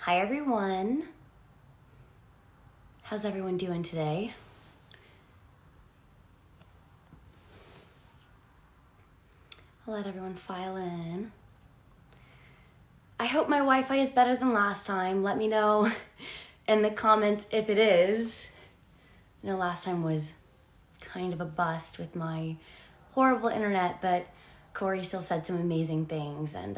Hi everyone. How's everyone doing today? I'll let everyone file in. I hope my Wi-Fi is better than last time. Let me know in the comments if it is. I know last time was kind of a bust with my horrible internet, but Cory still said some amazing things and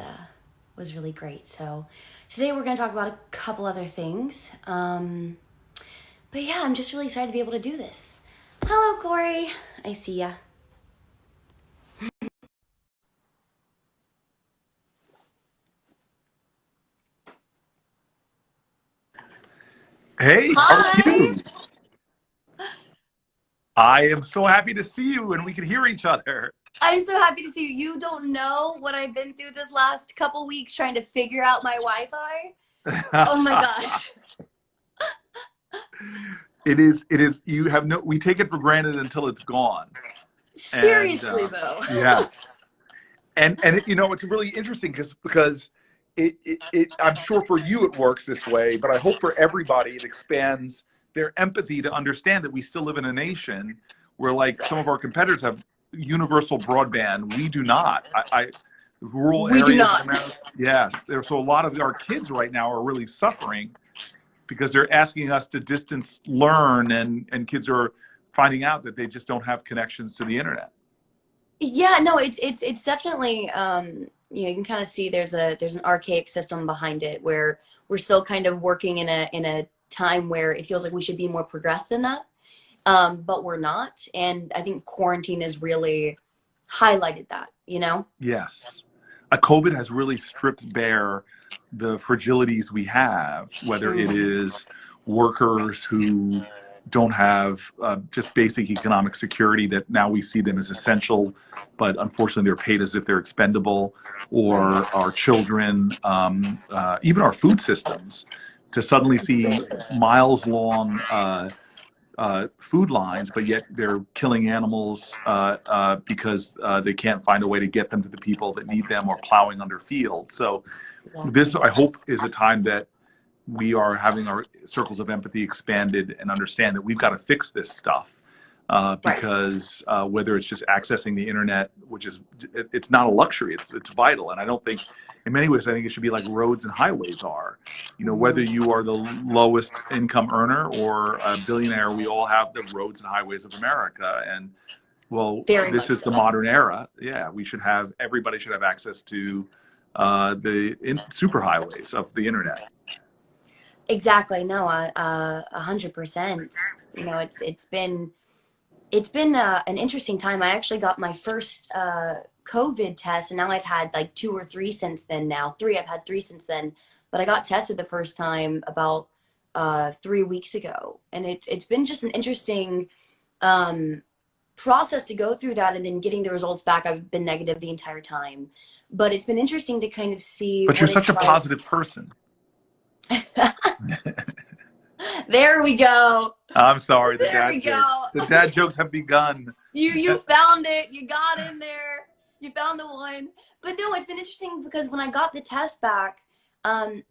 was really great. So today we're going to talk about a couple other things. But yeah, I'm just really excited to be able to do this. Hello, Cory. I see ya. Hey, how are Hi. you? I am so happy to see you and we can hear each other. I'm so happy to see you. You don't know what I've been through this last couple weeks trying to figure out my Wi-Fi. Oh my gosh. It is, you have we take it for granted until it's gone. And Seriously though. yes. It's really interesting just because I'm sure for you it works this way, but I hope for everybody it expands their empathy to understand that we still live in a nation where, like, some of our competitors have universal broadband. We do not. Rural We do areas in not. America, yes. So a lot of our kids right now are really suffering because they're asking us to distance learn, and kids are finding out that they just don't have connections to the internet. Yeah, no, it's definitely you can kind of see there's an archaic system behind it where we're still kind of working in a time where it feels like we should be more progressed than that. But we're not. And I think quarantine has really highlighted that. Yes. COVID has really stripped bare the fragilities we have, whether it Mm. is workers who don't have just basic economic security, that now we see them as essential, but unfortunately they're paid as if they're expendable, Right. or our children, even our food systems, to suddenly see miles long food lines, but yet they're killing animals because they can't find a way to get them to the people that need them, or plowing under fields. So this, Exactly. I hope, is a time that we are having our circles of empathy expanded and understand that we've got to fix this stuff. Right. Because whether it's just accessing the internet, which is, it's not a luxury, it's vital. And I don't think, in many ways, I think it should be like roads and highways are. Whether Mhm. you are the lowest income earner or a billionaire, we all have the roads and highways of America. And well, Very this much is the so. modern era. Yeah, everybody should have access to the superhighways of the internet. Exactly. No, 100%. It's been an interesting time. I actually got my first COVID test, and now I've had like two or three since then. Now three. I've had three since then, but I got tested the first time about 3 weeks ago, and it's been just an interesting um, process to go through that, and then getting the results back. I've been negative the entire time, but it's been interesting to kind of see But you're what such it's a like. positive person. There we go. I'm sorry, the There dad we jokes. go. The dad jokes have begun. You found it. You got in there. You found the one. But no, it's been interesting because when I got the test back,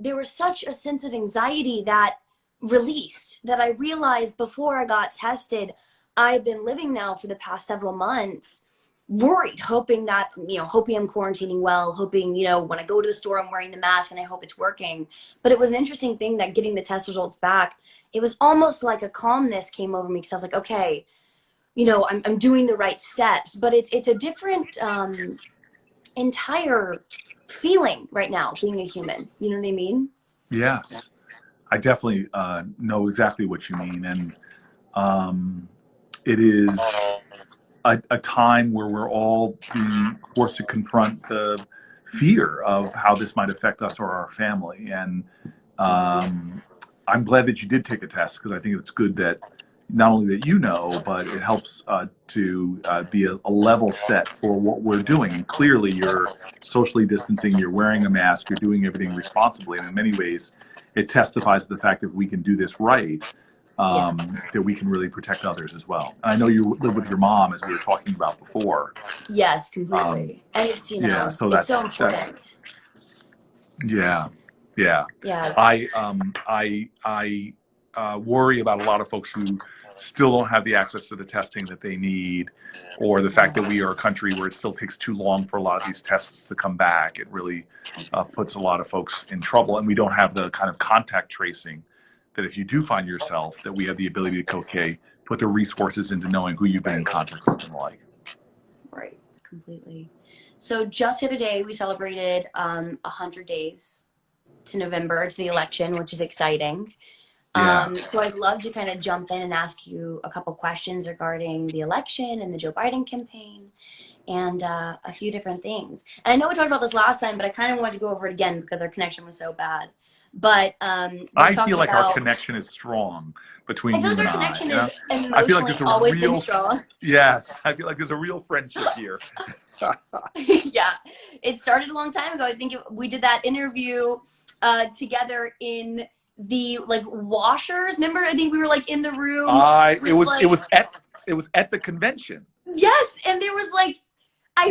there was such a sense of anxiety that released that I realized before I got tested. I've been living now for the past several months worried, hoping I'm quarantining well, hoping, when I go to the store, I'm wearing the mask and I hope it's working. But it was an interesting thing that getting the test results back, it was almost like a calmness came over me because I was like, okay, I'm doing the right steps, but it's a different entire feeling right now being a human. You know what I mean? Yes, I definitely know exactly what you mean. And it is a time where we're all being forced to confront the fear of how this might affect us or our family. And Mhm. um, I'm glad that you did take a test, because I think it's good that not only that but it helps to be a level set for what we're doing. And clearly, you're socially distancing, you're wearing a mask, you're doing everything responsibly. And in many ways, it testifies to the fact that if we can do this right, Yeah. that we can really protect others as well. And I know you live with your mom, as we were talking about before. Yes, Um, completely. And it's, yeah, so it's so that's important. yeah. Yeah. Yeah. I worry about a lot of folks who still don't have the access to the testing that they need, or the fact that we are a country where it still takes too long for a lot of these tests to come back. It really puts a lot of folks in trouble, and we don't have the kind of contact tracing that if you do find yourself, that we have the ability to, okay, put the resources into knowing who you've been in contact with and the like. Right, completely. So just the other day, we celebrated 100 days to November, to the election, which is exciting. Yeah. So I'd love to kind of jump in and ask you a couple questions regarding the election and the Joe Biden campaign and a few different things. And I know we talked about this last time, but I kind of wanted to go over it again because our connection was so bad. But I feel like our connection is strong between you and I. I feel like our connection is I feel like emotionally there's a always real, been strong. yes, I feel like there's a real friendship here. Yeah, it started a long time ago. I think we did that interview together in the like washers. Remember? I think we were like in the room. It was at the convention. Yes, and there was like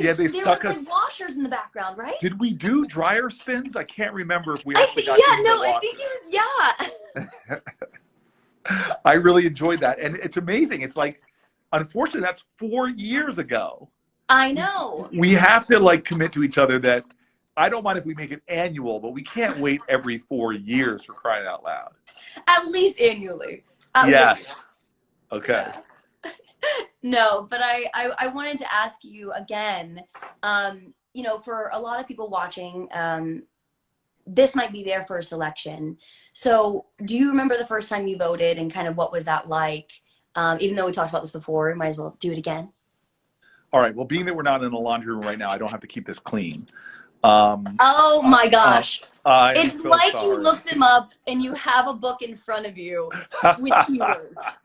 there was stuck us like washers in the background, right? Did we do dryer spins? I can't remember if we I actually think it was I really enjoyed that, and it's amazing. It's like, unfortunately, that's 4 years ago. I know. We have to like commit to each other that I don't mind if we make it annual, but we can't wait every 4 years, for crying out loud. At least annually. Yes. Okay. Yeah. No, but I wanted to ask you again, you know, for a lot of people watching, this might be their first election. So do you remember the first time you voted and kind of what was that like? Even though we talked about this before, we might as well do it again. All right. Well, being that we're not in the laundry room right now, I don't have to keep this clean. Oh my gosh. It's so like sorry. you looked him up and you have a book in front of you with keywords.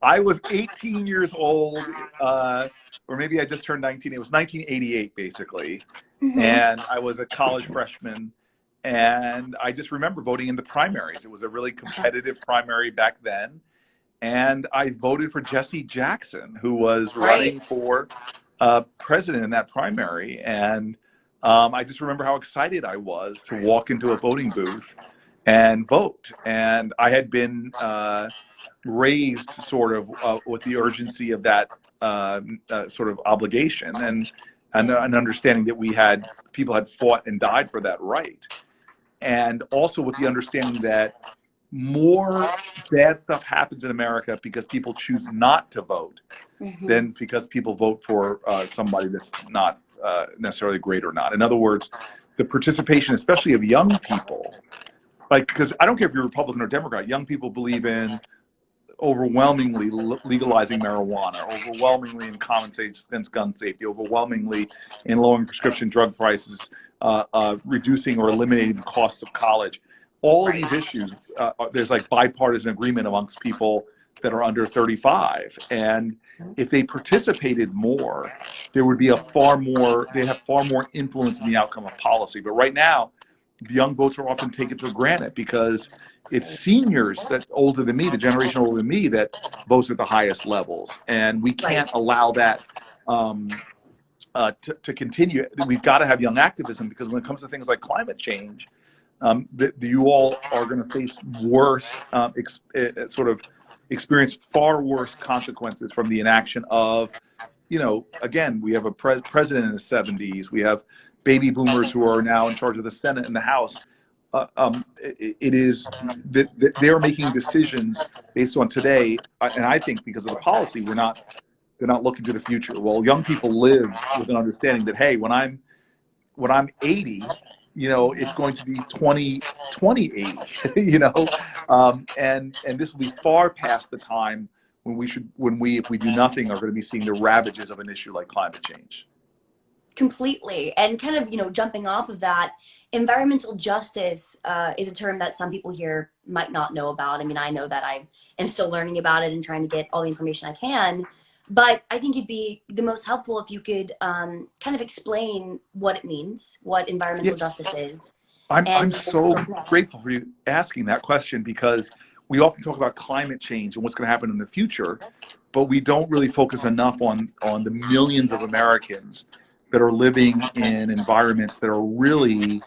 I was 18 years old, or maybe I just turned 19. It was 1988, basically. Mm-hmm. And I was a college freshman. And I just remember voting in the primaries. It was a really competitive primary back then. And I voted for Jesse Jackson, who was running for president in that primary. And I just remember how excited I was to walk into a voting booth and vote. And I had been raised sort of with the urgency of that sort of obligation and an understanding that people had fought and died for that right. And also with the understanding that more bad stuff happens in America because people choose not to vote than because people vote for somebody that's not necessarily great or not. In other words, the participation, especially of young people, like, because I don't care if you're Republican or Democrat, young people believe in overwhelmingly legalizing marijuana, overwhelmingly in common sense gun safety, overwhelmingly in lowering prescription drug prices, reducing or eliminating the costs of college. All of these issues, there's like bipartisan agreement amongst people that are under 35. And if they participated more, there would be they'd have far more influence in the outcome of policy. But right now, the young votes are often taken for granted because it's seniors that's older than me, the generation older than me, that votes at the highest levels. And we can't allow that to continue. We've got to have young activism, because when it comes to things like climate change, you all are going to face worse, sort of experience far worse consequences from the inaction of, again, we have a president in his 70s. We have baby boomers who are now in charge of the Senate and the House. It is that they're making decisions based on today, and I think because of the policy, they're not looking to the future. Well, young people live with an understanding that, hey, when I'm 80, it's going to be 2080, and this will be far past the time when we, if we do nothing, are going to be seeing the ravages of an issue like climate change. Completely. And kind of, jumping off of that, environmental justice is a term that some people here might not know about. I mean, I know that I am still learning about it and trying to get all the information I can. But I think it'd be the most helpful if you could kind of explain what it means, what environmental justice is. I'm so grateful for you asking that question, because we often talk about climate change and what's going to happen in the future, but we don't really focus enough on the millions of Americans that are living in environments that are really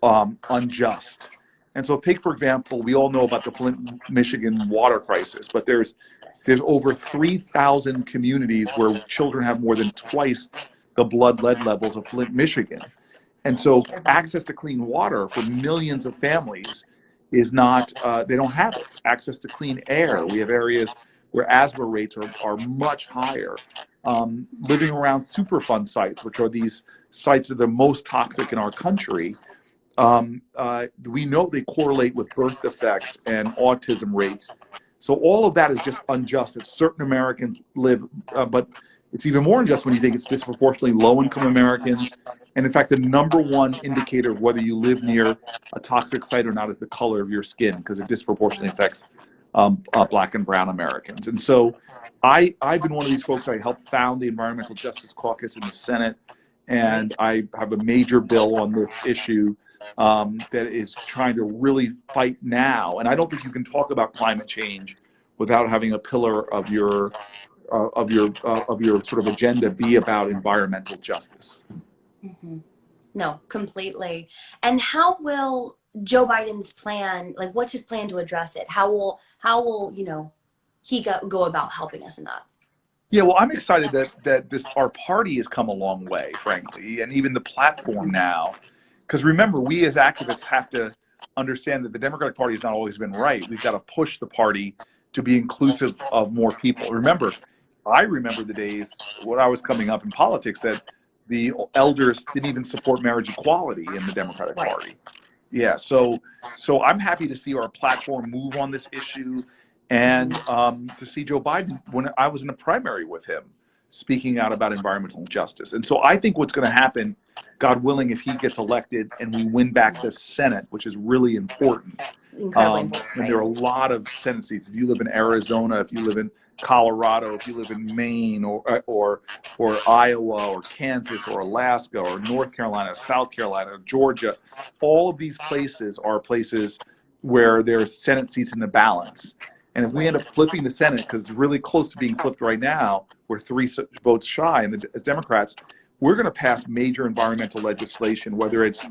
unjust. And so take, for example, we all know about the Flint, Michigan water crisis, but there's over 3,000 communities where children have more than twice the blood lead levels of Flint, Michigan. And That's so terrible. access to clean water for millions of families is not, they don't have it. Access to clean air. We have areas where asthma rates are much higher. Living around Superfund sites, which are these sites that are the most toxic in our country, we know they correlate with birth defects and autism rates. So all of that is just unjust. That certain Americans live, but it's even more unjust when you think it's disproportionately low-income Americans. And in fact, the number one indicator of whether you live near a toxic site or not is the color of your skin, because it disproportionately affects Black and Brown Americans. And so I've been one of these folks. I helped found the Environmental Justice Caucus in the Senate, Right. and I have a major bill on this issue that is trying to really fight now. And I don't think you can talk about climate change without having a pillar of your sort of agenda be about environmental justice. Hmm. No, completely. And how will Joe Biden's plan, like what's his plan to address it? How will, he go about helping us in that? Yeah, well, I'm excited that this our party has come a long way, frankly, and even the platform now. Because remember, we as activists have to understand that the Democratic Party has not always been right. We've got to push the party to be inclusive of more people. Remember, I remember the days when I was coming up in politics that the elders didn't even support marriage equality in the Democratic Right. Party. Yeah, so I'm happy to see our platform move on this issue, and Hmm. to see Joe Biden when I was in a primary with him, speaking out about environmental justice. And so I think what's going to happen, God willing, if he gets elected and we win back the Senate, which is really important, Incredibly important, and there are right? a lot of Senate seats. If you live in Arizona, if you live in Colorado, if you live in Maine or Iowa or Kansas or Alaska or North Carolina, South Carolina, Georgia, all of these places are places where there's Senate seats in the balance. And if we end Right. up flipping the Senate, because it's really close to being flipped right now, we're three votes shy, and as Democrats, we're going to pass major environmental legislation, whether it's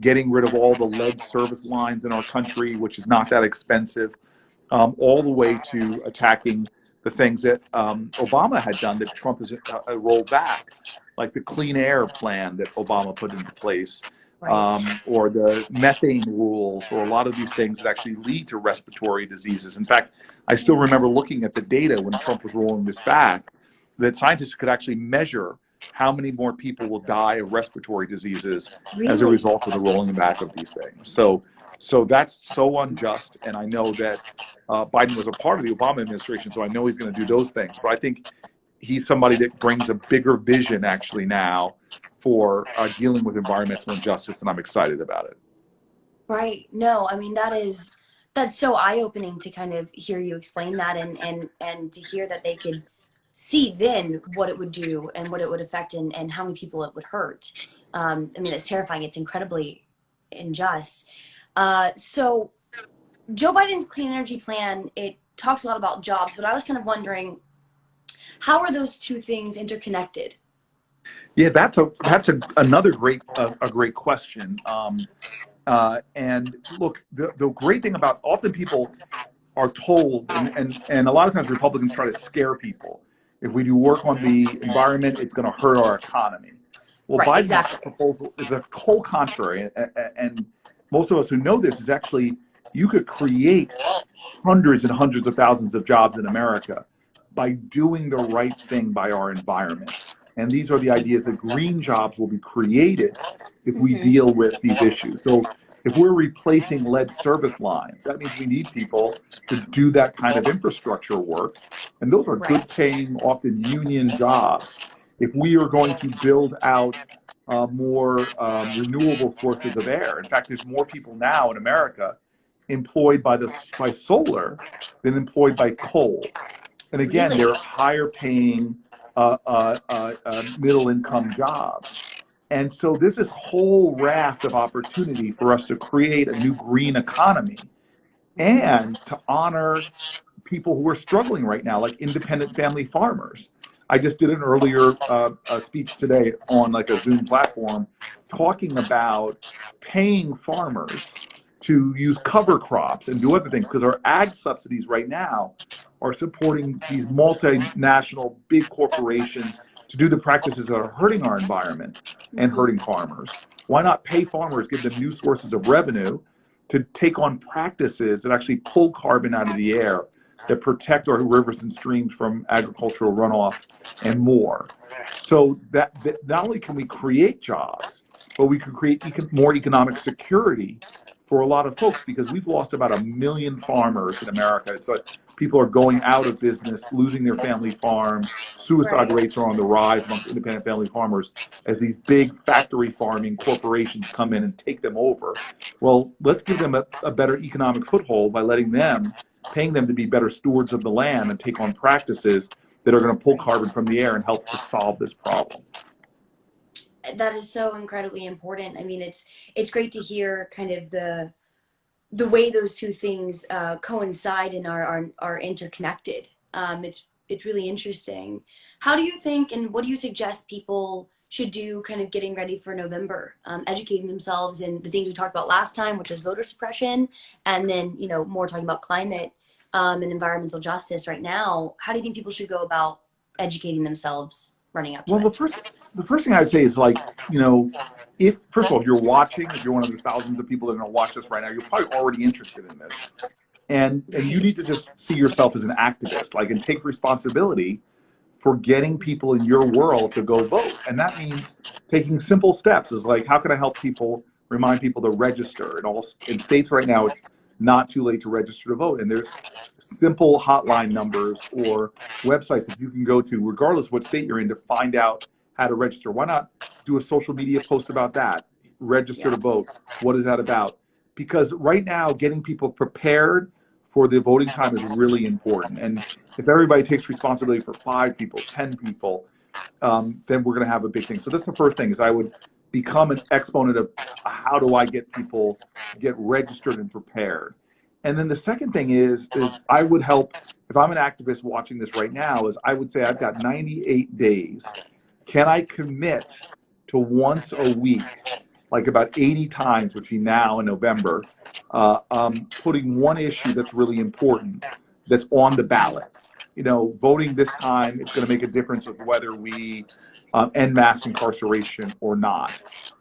getting rid of all the lead service lines in our country, which is not that expensive, all the way to attacking the things that Obama had done that Trump has rolled back, like the clean air plan that Obama put into place, Right. or the methane rules, or a lot of these things that actually lead to respiratory diseases. In fact, I still remember looking at the data when Trump was rolling this back, that scientists could actually measure how many more people will die of respiratory diseases as a Really? result of the rolling back of these things. So that's so unjust, and I know that Biden was a part of the Obama administration, so I know he's going to do those things. But I think he's somebody that brings a bigger vision actually now for dealing with environmental injustice, and I'm excited about it. Right. No, I mean that's so eye-opening to kind of hear you explain that and to hear that they could see then what it would do and what it would affect and how many people it would hurt. I mean, it's terrifying. It's incredibly unjust. So Joe Biden's clean energy plan, it talks a lot about jobs, but I was kind of wondering, how are those two things interconnected? Yeah, that's another a great question. And look, the great thing about often people are told, and a lot of times Republicans try to scare people. If we do work on the environment, it's going to hurt our economy. Well, Right, Biden's exactly. proposal is the whole contrary, and most of us who know this is actually you could create hundreds and hundreds of thousands of jobs in America by doing the right thing by our environment. And these are the ideas that green jobs will be created if we Hmm. deal with these issues. So if we're replacing lead service lines, that means we need people to do that kind of infrastructure work. And those are good Right. paying, often union jobs. If we are going to build out more renewable sources of air, in fact, there's more people now in America employed by solar than employed by coal. And again, Really? they're higher paying middle income jobs. And so there's this whole raft of opportunity for us to create a new green economy Hmm. and to honor people who are struggling right now, like independent family farmers. I just did an earlier speech today on like a Zoom platform talking about paying farmers to use cover crops and do other things because our ag subsidies right now are supporting these multinational big corporations to do the practices that are hurting our environment and hurting farmers. Why not pay farmers, give them new sources of revenue to take on practices that actually pull carbon out of the air, that protect our rivers and streams from agricultural runoff and more. So that not only can we create jobs, but we can create more economic security for a lot of folks because we've lost about 1 million farmers in America. It's like people are going out of business, losing their family farms. Suicide Right. rates are on the rise amongst independent family farmers as these big factory farming corporations come in and take them over. Well, let's give them a better economic foothold by paying them to be better stewards of the land and take on practices that are going to pull carbon from the air and help to solve this problem. That is so incredibly important. I mean, it's great to hear kind of the way those two things coincide and are interconnected. It's really interesting. How do you think, and what do you suggest people should do kind of getting ready for November, educating themselves in the things we talked about last time, which was voter suppression, and then, you know, more talking about climate and environmental justice right now. How do you think people should go about educating themselves running up to Well, it? the first thing I would say is like, you know, if first of all, if you're watching, if you're one of the thousands of people that are going to watch this right now, you're probably already interested in this, and you Right. need to just see yourself as an activist, like, and take responsibility for getting people in your world to go vote. And that means taking simple steps is like, how can I help people, remind people to register? In states right now, it's not too late to register to vote. And there's simple hotline numbers or websites that you can go to, regardless what state you're in, to find out how to register. Why not do a social media post about that? Register Yeah. to vote. What is that about? Because right now, getting people prepared for the voting time is really important. And if everybody takes responsibility for 5 people, 10 people, then we're going to have a big thing. So that's the first thing is I would become an exponent of how do I get people to get registered and prepared. And then the second thing is I would help if I'm an activist watching this right now is I would say I've got 98 days. Can I commit to once a week, like about 80 times between now and November, putting one issue that's really important that's on the ballot? You know, voting this time, it's going to make a difference of whether we end mass incarceration or not.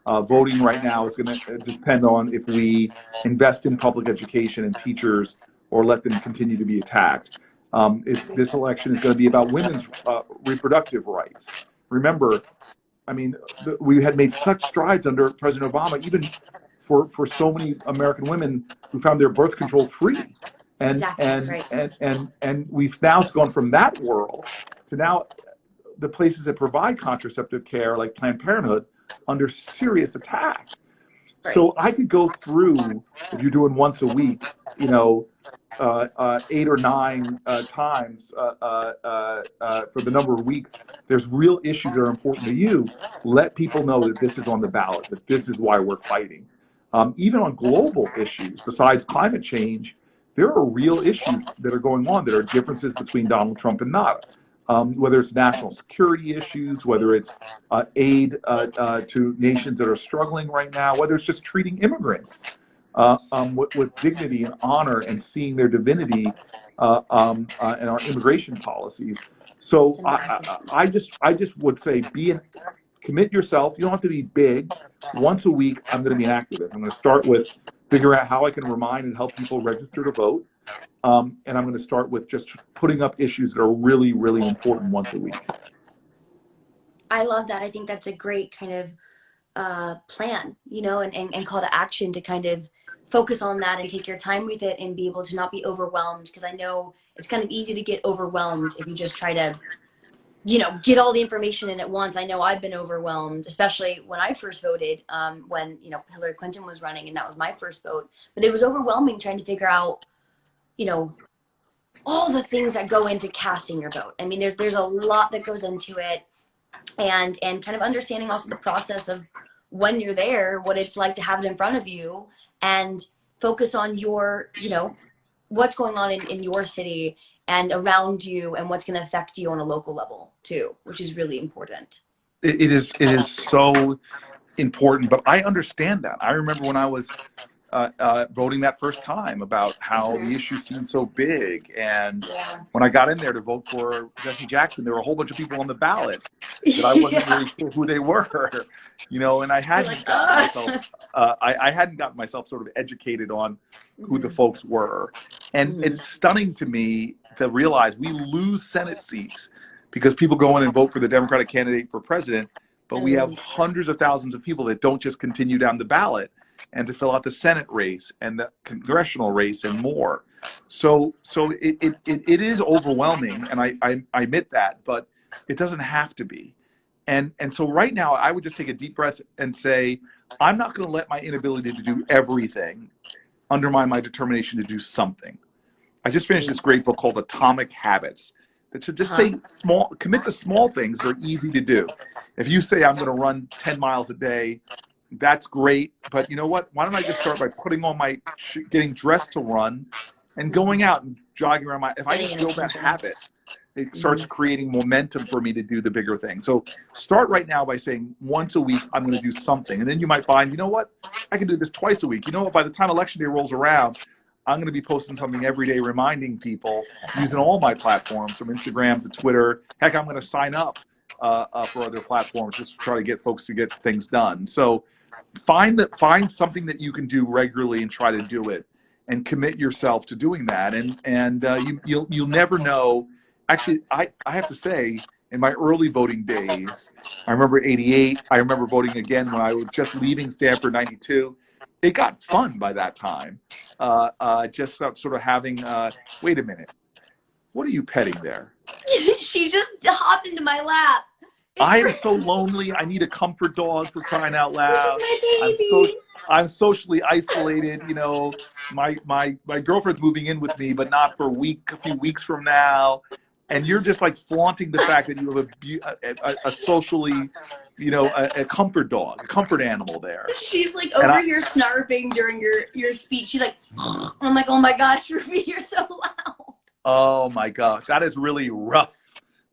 Voting right now is going to depend on if we invest in public education and teachers or let them continue to be attacked. This election is going to be about women's reproductive rights. Remember, I mean, we had made such strides under President Obama, even for so many American women who found their birth control free, Exactly. Right. and we've now gone from that world to now the places that provide contraceptive care, like Planned Parenthood, under serious attack. Right. So I could go through, if you're doing once a week, you know, 8 or 9 times for the number of weeks. There's real issues that are important to you. Let people know that this is on the ballot, that this is why we're fighting. Even on global issues, besides climate change, there are real issues that are going on that are differences between Donald Trump and not. Whether it's national security issues, whether it's aid to nations that are struggling right now, whether it's just treating immigrants with dignity and honor and seeing their divinity in our immigration policies. It's So a massive. I just would say commit yourself. You don't have to be big. Once a week, I'm going to be an activist. I'm going to start with figuring out how I can remind and help people register to vote. And I'm going to start with just putting up issues that are really, really important once a week. I love that. I think that's a great kind of plan, you know, and call to action to kind of focus on that and take your time with it and be able to not be overwhelmed. Because I know it's kind of easy to get overwhelmed if you just try to, you know, get all the information in at once. I know I've been overwhelmed, especially when I first voted, when, you know, Hillary Clinton was running and that was my first vote. But it was overwhelming trying to figure out, you know, all the things that go into casting your vote. I mean, there's a lot that goes into it, and kind of understanding also the process of when you're there, what it's like to have it in front of you, and focus on your, you know, what's going on in your city and around you and what's going to affect you on a local level too, which is really important. It is so important, but I understand that. I remember when I was voting that first time about how the issue seemed so big. And Yeah. when I got in there to vote for Jesse Jackson, there were a whole bunch of people on the ballot that I wasn't Yeah. really sure who they were, and I hadn't like, gotten myself, I hadn't gotten myself sort of educated on who the folks were. And it's stunning to me to realize we lose Senate seats because people go in and vote for the Democratic candidate for president, but we have hundreds of thousands of people that don't just continue down the ballot and to fill out the Senate race and the congressional race and more. So it is overwhelming, and I admit that, but it doesn't have to be. And so right now, I would just take a deep breath and say, I'm not going to let my inability to do everything undermine my determination to do something. I just finished this great book called Atomic Habits that should just say commit to small things that are easy to do. If you say I'm going to run 10 miles a day, that's great, but you know what? Why don't I just start by putting on getting dressed to run and going out and jogging around if I just build that habit, it starts creating momentum for me to do the bigger thing. So start right now by saying once a week, I'm going to do something. And then you might find, you know what? I can do this twice a week. You know what? By the time election day rolls around, I'm going to be posting something every day, reminding people using all my platforms from Instagram to Twitter. Heck, I'm going to sign up for other platforms just to try to get folks to get things done. So find something that you can do regularly and try to do it, and commit yourself to doing that. And you'll never know. Actually, I have to say, in my early voting days, I remember '88. I remember voting again when I was just leaving Stanford '92. It got fun by that time. Just sort of having. Wait a minute. What are you petting there? She just hopped into my lap. I am so lonely. I need a comfort dog, for crying out loud. This is my baby. I'm socially isolated. My girlfriend's moving in with me, but not for a few weeks from now. And you're just like flaunting the fact that you have a socially, a comfort dog, a comfort animal there. She's like over here snarping during your speech. She's like, and I'm like, oh my gosh, Ruby, you're so loud. Oh my gosh, that is really rough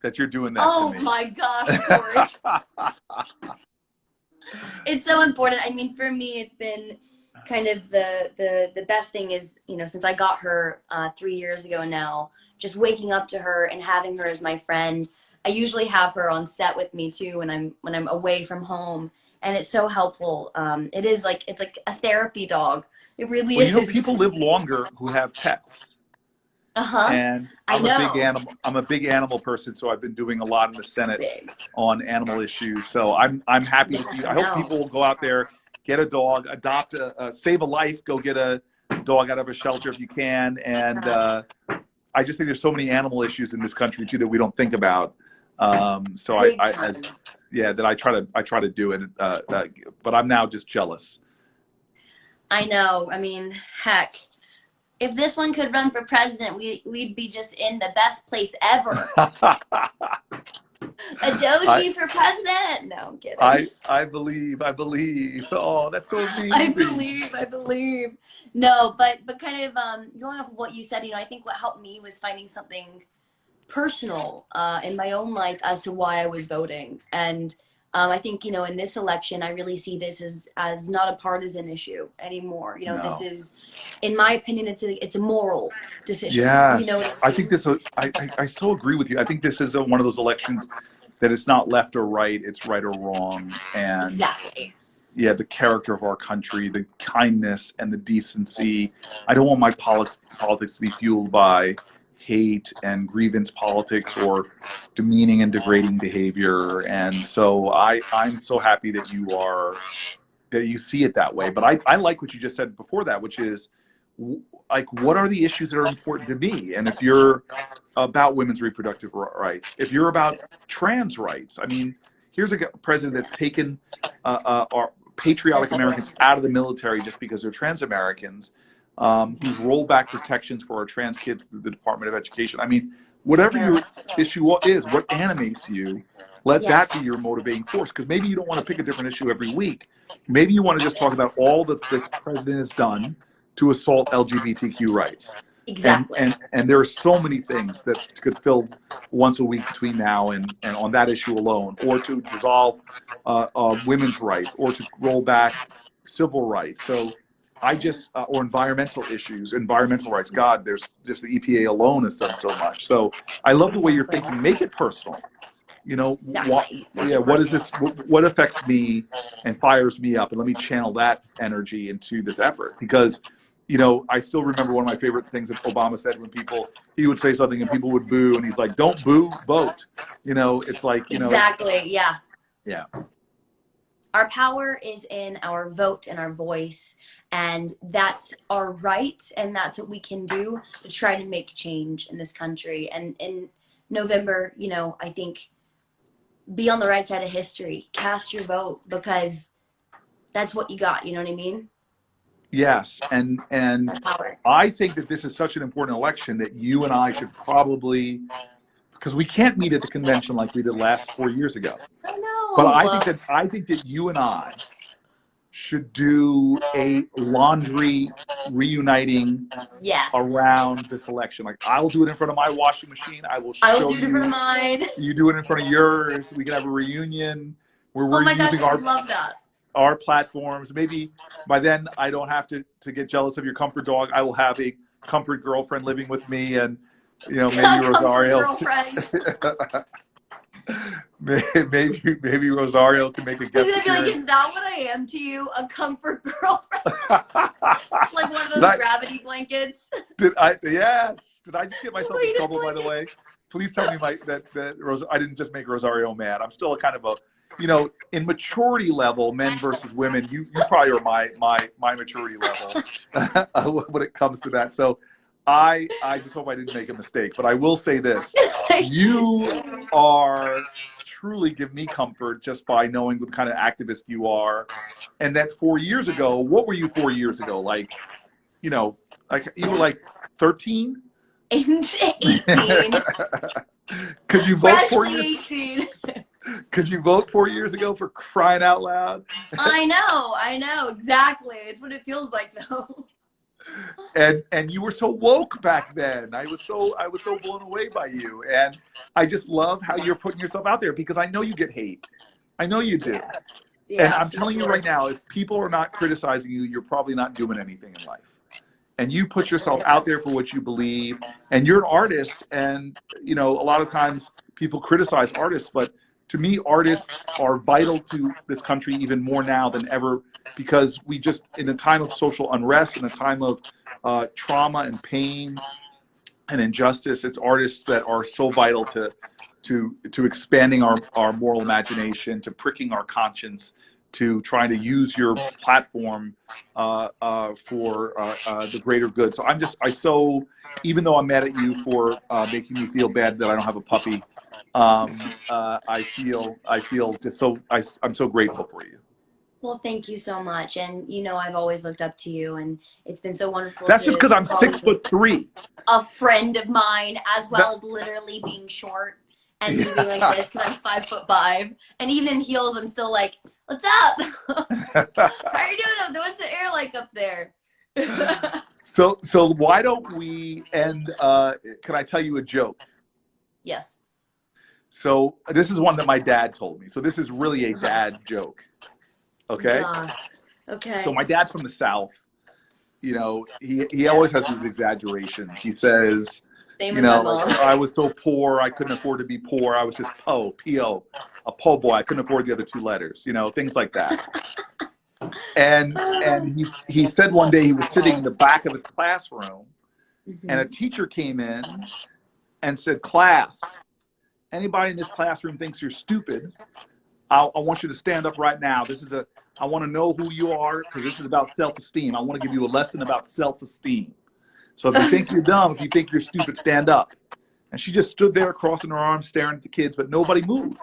that you're doing that to me. Oh my gosh, Cory. It's so important. I mean, for me, it's been kind of the best thing is, since I got her 3 years ago now, just waking up to her and having her as my friend. I usually have her on set with me too when I'm away from home, and it's so helpful. It's like a therapy dog. It really is. People live longer who have pets. And I'm a big animal person, so I've been doing a lot in the Senate on animal issues. So I'm happy to see. I hope people will go out there, get a dog, adopt save a life, go get a dog out of a shelter if you can. And I just think there's so many animal issues in this country too that we don't think about. So I try to do it. But I'm now just jealous. I know. I mean, heck. If this one could run for president, we'd be just in the best place ever. A doji for president? No, I'm kidding. I believe. Oh, that's so amazing. I believe. No, but kind of going off of what you said, I think what helped me was finding something personal in my own life as to why I was voting. And I think, in this election, I really see this as not a partisan issue anymore. No. This is, in my opinion, it's a moral decision. Yeah, I think I so agree with you. I think this is one of those elections that it's not left or right, it's right or wrong. And exactly. Yeah, the character of our country, the kindness and the decency. I don't want my politics to be fueled by hate and grievance politics or demeaning and degrading behavior. And so I'm so happy that you see it that way. But I like what you just said before that, which is like, what are the issues that are important to me? And if you're about women's reproductive rights, if you're about trans rights, I mean, here's a president that's taken our patriotic Americans out of the military just because they're trans Americans. Who's rolled back protections for our trans kids through the Department of Education. I mean, whatever your issue is, what animates you, let that be your motivating force. Because maybe you don't want to pick a different issue every week. Maybe you want to just talk about all that this president has done to assault LGBTQ rights. Exactly. And there are so many things that could fill once a week between now and on that issue alone, or to dissolve women's rights, or to roll back civil rights. So I just or environmental rights. God, there's just the EPA alone has done so much. So I love the way you're Exactly. thinking. Make it personal. You know, Exactly. what is this? What affects me and fires me up, and let me channel that energy into this effort. Because, you know, I still remember one of my favorite things that Obama said when he would say something and people would boo, and he's like, "Don't boo, vote." You know, it's like, you know, Exactly. Yeah. yeah, Our power is in our vote and our voice, and that's our right, and that's what we can do to try to make change in this country. And in November, you know, I think be on the right side of history. Cast your vote, because that's what you got. You know what I mean? yes, and Our power. I think that this is such an important election that you and I should probably, because we can't meet at the convention like we did last 4 years ago. But Oh no. I think that you and I should do a laundry reuniting Yes. around this election. Like, I'll do it in front of my washing machine. I will I will show do it in front of you. mine. You do it in front of yours. We can have a reunion where Oh we're my gosh, using I would love that. our platforms. Maybe by then I don't have to get jealous of your comfort dog. I will have a comfort girlfriend living with me, and you know, maybe Comfort Rosario. girlfriend. maybe Rosario can make a She's guest gonna be like, appearance. "Is that what I am to you? A comfort girlfriend?" Like one of Did those gravity blankets. Yes. Did I just get myself in Wait a trouble, by the way? Please tell me I didn't just make Rosario mad. I'm still a kind of a, you know, in maturity level, men versus women, you probably are my maturity level when it comes to that. So I just hope I didn't make a mistake. But I will say this. You are truly give me comfort just by knowing what kind of activist you are. And that 4 years ago, what were you 4 years ago? Like, you know, like you were like 13? 18. Could you vote 4 years? Freshly 18. Could you vote 4 years ago, for crying out loud? I know, exactly. It's what it feels like though. And you were so woke back then. I was so blown away by you. And I just love how you're putting yourself out there, because I know you get hate. I know you do. Yeah. And I'm telling you right now, if people are not criticizing you, you're probably not doing anything in life. And you put yourself out there for what you believe, and you're an artist. And, you know, a lot of times people criticize artists, but to me, artists are vital to this country even more now than ever, because we just, in a time of social unrest, in a time of trauma and pain and injustice, it's artists that are so vital to expanding our moral imagination, to pricking our conscience, to trying to use your platform for the greater good. So even though I'm mad at you for making me feel bad that I don't have a puppy, I feel just I'm so grateful for you. Well, thank you so much. And you know, I've always looked up to you, and it's been so wonderful. That's just because I'm 6'3". A friend of mine, as well as literally being short and moving like this, because I'm 5'5", and even in heels, I'm still like, "What's up? How are you doing? What's the air like up there?" So why don't we end? Can I tell you a joke? Yes. So this is one that my dad told me. So this is really a dad joke. Okay. Okay. So my dad's from the South. You know, he always has these exaggerations. He says, you know, like, I was so poor I couldn't afford to be poor. I was just P-O, a po' boy. I couldn't afford the other two letters. You know, things like that. And he said one day he was sitting in the back of his classroom, and a teacher came in and said, "Class, anybody in this classroom thinks you're stupid. I want you to stand up right now. I want to know who you are, because this is about self-esteem. I want to give you a lesson about self-esteem. So if you think you're dumb, if you think you're stupid, stand up." And she just stood there crossing her arms, staring at the kids, but nobody moved.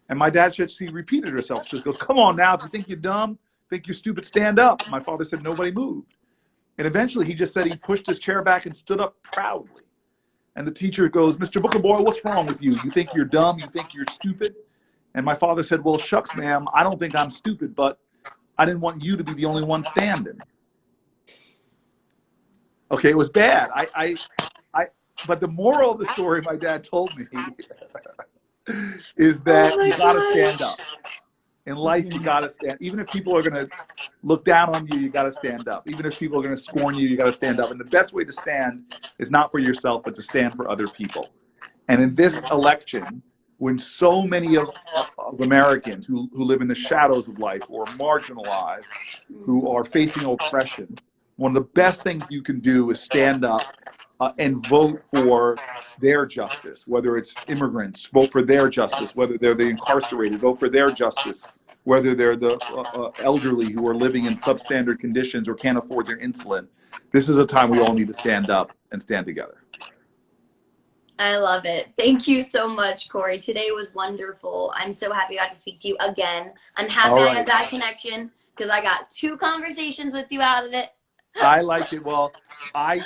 And my dad said, she repeated herself. She just goes, "Come on now, if you think you're dumb, think you're stupid, stand up." My father said nobody moved. And eventually he just said he pushed his chair back and stood up proudly. And the teacher goes, "Mr. Booker Boy, what's wrong with you? You think you're dumb? You think you're stupid?" And my father said, "Well, shucks, ma'am, I don't think I'm stupid, but I didn't want you to be the only one standing." Okay, it was bad. But the moral of the story my dad told me is Oh that my you got to stand gosh. up. In life, you got to stand. Even if people are going to look down on you, you got to stand up. Even if people are going to scorn you, you got to stand up. And the best way to stand is not for yourself, but to stand for other people. And in this election, when so many of Americans who live in the shadows of life or marginalized, who are facing oppression, one of the best things you can do is stand up and vote for their justice, whether it's immigrants, vote for their justice, whether they're the incarcerated, vote for their justice, whether they're the elderly who are living in substandard conditions or can't afford their insulin. This is a time we all need to stand up and stand together. I love it. Thank you so much, Cory. Today was wonderful. I'm so happy I got to speak to you again. I'm happy I had that connection because I got 2 conversations with you out of it. I liked it. Well, I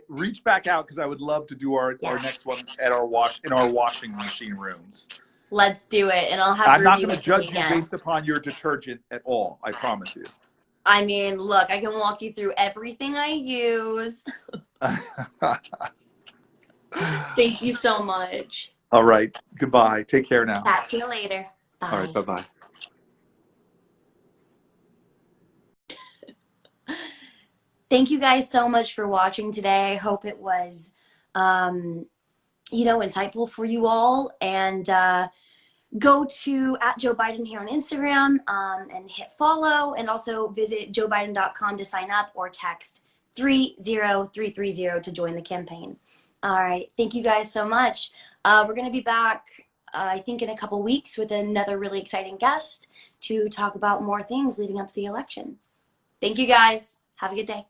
reach back out because I would love to do our next one at our washing machine rooms. Let's do it, and I'll have I'm not Ruby going to with me judge you again. based upon your detergent at all. I promise you. I mean, look, I can walk you through everything I use. Thank you so much. All right. Goodbye. Take care now. Talk to you later. Bye. All right. Bye-bye. Thank you guys so much for watching today. I hope it was, insightful for you all. And go to @JoeBiden here on Instagram and hit follow. And also visit joebiden.com to sign up or text 30330 to join the campaign. All right. Thank you guys so much. We're going to be back, I think, in a couple weeks with another really exciting guest to talk about more things leading up to the election. Thank you guys. Have a good day.